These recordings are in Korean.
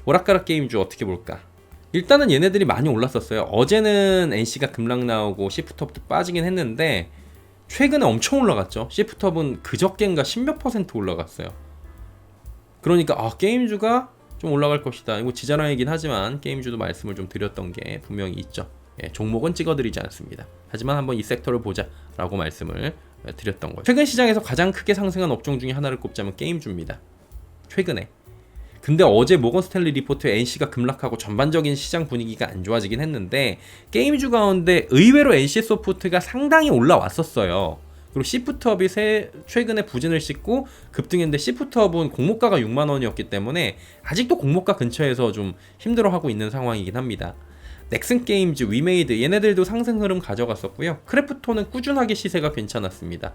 오락가락 게임주 어떻게 볼까? 일단은 얘네들이 많이 올랐었어요. 어제는 NC가 급락 나오고 시프트업도 빠지긴 했는데 최근에 엄청 올라갔죠. 시프트업은 그저께인가 10몇 % 올라갔어요. 그러니까 게임주가 좀 올라갈 것이다. 이거 지자랑이긴 하지만 게임주도 말씀을 좀 드렸던 게 분명히 있죠. 종목은 찍어드리지 않습니다. 하지만 한번 이 섹터를 보자라고 말씀을 드렸던 거죠. 최근 시장에서 가장 크게 상승한 업종 중에 하나를 꼽자면 게임주입니다. 최근에. 근데 어제 모건 스탠리 리포트에 NC가 급락하고 전반적인 시장 분위기가 안 좋아지긴 했는데 게임주 가운데 의외로 NC소프트가 상당히 올라왔었어요. 그리고 시프트업이 최근에 부진을 씻고 급등했는데 시프트업은 공모가가 6만원이었기 때문에 아직도 공모가 근처에서 좀 힘들어하고 있는 상황이긴 합니다. 넥슨 게임즈, 위메이드 얘네들도 상승 흐름 가져갔었고요. 크래프톤은 꾸준하게 시세가 괜찮았습니다.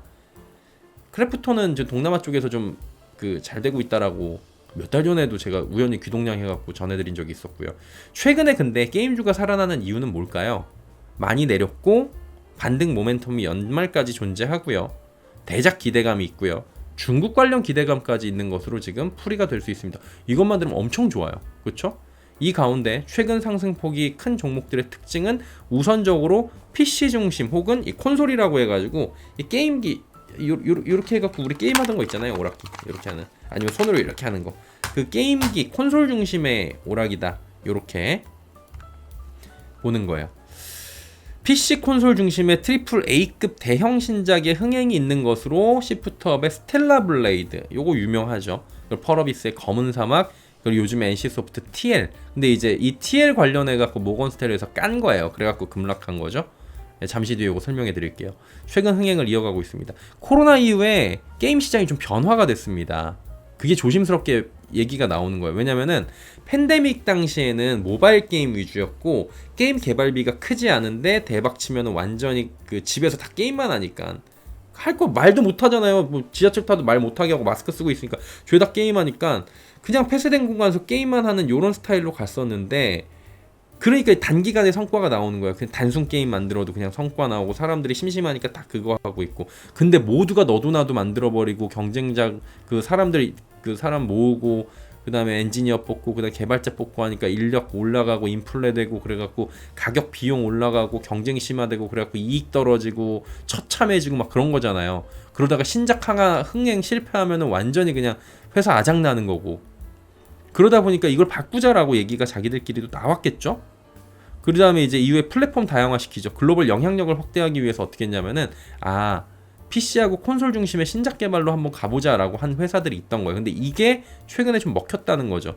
크래프톤은 동남아 쪽에서 좀 잘 되고 있다라고 몇 달 전에도 제가 우연히 귀동냥 해갖고 전해드린 적이 있었고요. 최근에 근데 게임주가 살아나는 이유는 뭘까요? 많이 내렸고 반등 모멘텀이 연말까지 존재하고요. 대작 기대감이 있고요. 중국 관련 기대감까지 있는 것으로 지금 풀이가 될 수 있습니다. 이것만 들으면 엄청 좋아요. 그렇죠? 이 가운데 최근 상승폭이 큰 종목들의 특징은 우선적으로 PC 중심 혹은 이 콘솔이라고 해가지고 이 게임기 이렇게 해갖고 우리 게임하던 거 있잖아요. 오락기 이렇게 하는, 아니면 손으로 이렇게 하는 거, 그 게임기 콘솔 중심의 오락이다, 이렇게 보는 거예요. PC 콘솔 중심의 트리플 A급 대형 신작의 흥행이 있는 것으로 시프트업의 스텔라 블레이드, 요거 유명하죠. 그리고 펄어비스의 검은 사막, 그리고 요즘에 NC소프트 TL. 근데 이제 이 TL 관련해 갖고 모건 스탠리에서 깐 거예요. 그래 갖고 급락한 거죠. 잠시 뒤에 이거 설명해 드릴게요. 최근 흥행을 이어가고 있습니다. 코로나 이후에 게임 시장이 좀 변화가 됐습니다. 그게 조심스럽게 얘기가 나오는 거예요. 왜냐면은 팬데믹 당시에는 모바일 게임 위주였고 게임 개발비가 크지 않은데 대박 치면은 완전히 집에서 다 게임만 하니까 할 거 말도 못 하잖아요. 뭐 지하철 타도 말 못 하게 하고 마스크 쓰고 있으니까 죄다 게임하니까 그냥 폐쇄된 공간에서 게임만 하는 요런 스타일로 갔었는데, 그러니까 단기간에 성과가 나오는 거야. 그냥 단순 게임 만들어도 그냥 성과 나오고 사람들이 심심하니까 다 그거 하고 있고. 근데 모두가 너도 나도 만들어버리고 경쟁자 사람 모으고 그다음에 엔지니어 뽑고 그다음에 개발자 뽑고 하니까 인력 올라가고 인플레 되고 그래갖고 가격 비용 올라가고 경쟁이 심화되고 그래갖고 이익 떨어지고 처참해지고 막 그런 거잖아요. 그러다가 신작 하나 흥행 실패하면은 완전히 그냥 회사 아작나는 거고. 그러다 보니까 이걸 바꾸자라고 얘기가 자기들끼리도 나왔겠죠. 그 다음에 이제 이후에 플랫폼 다양화시키죠. 글로벌 영향력을 확대하기 위해서 어떻게 했냐면은 PC하고 콘솔 중심의 신작 개발로 한번 가보자라고 한 회사들이 있던 거예요. 근데 이게 최근에 좀 먹혔다는 거죠.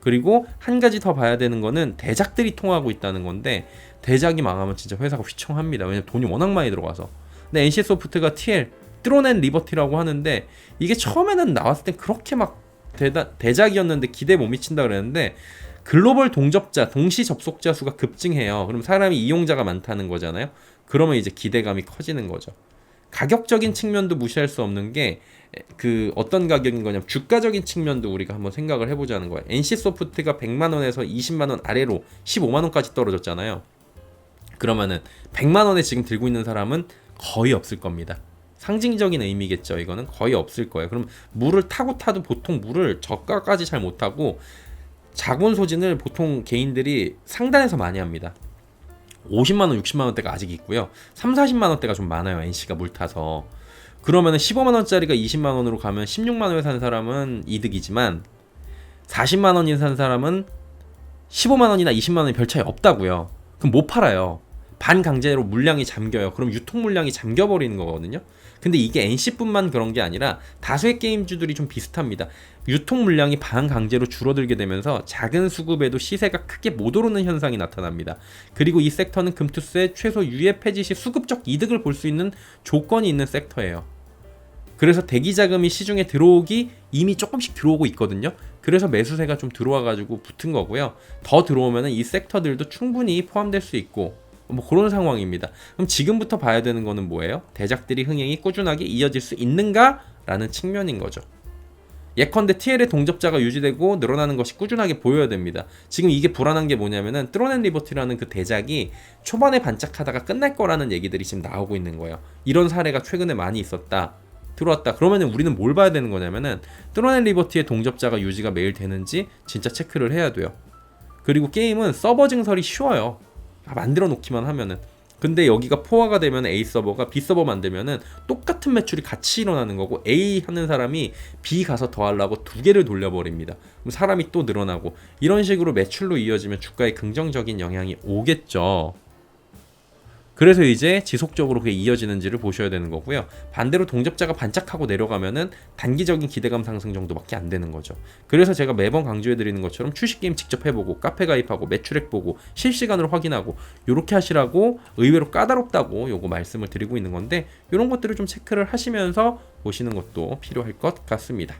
그리고 한 가지 더 봐야 되는 거는 대작들이 통하고 있다는 건데, 대작이 망하면 진짜 회사가 휘청합니다. 왜냐면 돈이 워낙 많이 들어가서. 근데 NC소프트가 TL 뚫어낸 리버티라고 하는데, 이게 처음에는 나왔을 땐 그렇게 막 대작이었는데 기대 못 미친다 그랬는데 글로벌 동접자, 동시 접속자 수가 급증해요. 그럼 사람이 이용자가 많다는 거잖아요. 그러면 이제 기대감이 커지는 거죠. 가격적인 측면도 무시할 수 없는 게 어떤 가격인 거냐면 주가적인 측면도 우리가 한번 생각을 해보자는 거예요. NC소프트가 100만원에서 20만원 아래로 15만원까지 떨어졌잖아요. 그러면은 100만원에 지금 들고 있는 사람은 거의 없을 겁니다. 상징적인 의미겠죠. 이거는 거의 없을 거예요. 그럼 물을 타도 보통 물을 저가까지 잘 못하고 자본 소진을 보통 개인들이 상단에서 많이 합니다. 50만원, 60만원대가 아직 있고요. 3, 40만원대가 좀 많아요. NC가 물 타서. 그러면 15만원짜리가 20만원으로 가면 16만원에 산 사람은 이득이지만 40만원인 산 사람은 15만원이나 20만원이 별 차이 없다고요. 그럼 못 팔아요. 반강제로 물량이 잠겨요. 그럼 유통 물량이 잠겨버리는 거거든요. 근데 이게 NC뿐만 그런 게 아니라 다수의 게임주들이 좀 비슷합니다. 유통 물량이 반강제로 줄어들게 되면서 작은 수급에도 시세가 크게 못 오르는 현상이 나타납니다. 그리고 이 섹터는 금투스의 최소 유예 폐지 시 수급적 이득을 볼 수 있는 조건이 있는 섹터예요. 그래서 대기 자금이 시중에 들어오기 이미 조금씩 들어오고 있거든요. 그래서 매수세가 좀 들어와가지고 붙은 거고요. 더 들어오면 이 섹터들도 충분히 포함될 수 있고 뭐 그런 상황입니다. 그럼 지금부터 봐야 되는 거는 뭐예요? 대작들이 흥행이 꾸준하게 이어질 수 있는가? 라는 측면인 거죠. 예컨대 TL의 동접자가 유지되고 늘어나는 것이 꾸준하게 보여야 됩니다. 지금 이게 불안한 게 뭐냐면은 뚫어낸 리버티라는 그 대작이 초반에 반짝하다가 끝날 거라는 얘기들이 지금 나오고 있는 거예요. 이런 사례가 최근에 많이 있었다. 들어왔다. 그러면 우리는 뭘 봐야 되는 거냐면은 트론 앤 리버티의 동접자가 유지가 매일 되는지 진짜 체크를 해야 돼요. 그리고 게임은 서버 증설이 쉬워요. 만들어 놓기만 하면은. 근데 여기가 포화가 되면 A 서버가 B 서버 만들면은 똑같은 매출이 같이 일어나는 거고, A 하는 사람이 B 가서 더 하려고 두 개를 돌려버립니다. 그럼 사람이 또 늘어나고, 이런 식으로 매출로 이어지면 주가에 긍정적인 영향이 오겠죠. 그래서 이제 지속적으로 그게 이어지는지를 보셔야 되는 거고요. 반대로 동접자가 반짝하고 내려가면은 단기적인 기대감 상승 정도밖에 안 되는 거죠. 그래서 제가 매번 강조해 드리는 것처럼 주식 게임 직접 해보고, 카페 가입하고, 매출액 보고, 실시간으로 확인하고, 요렇게 하시라고 의외로 까다롭다고 요거 말씀을 드리고 있는 건데, 이런 것들을 좀 체크를 하시면서 보시는 것도 필요할 것 같습니다.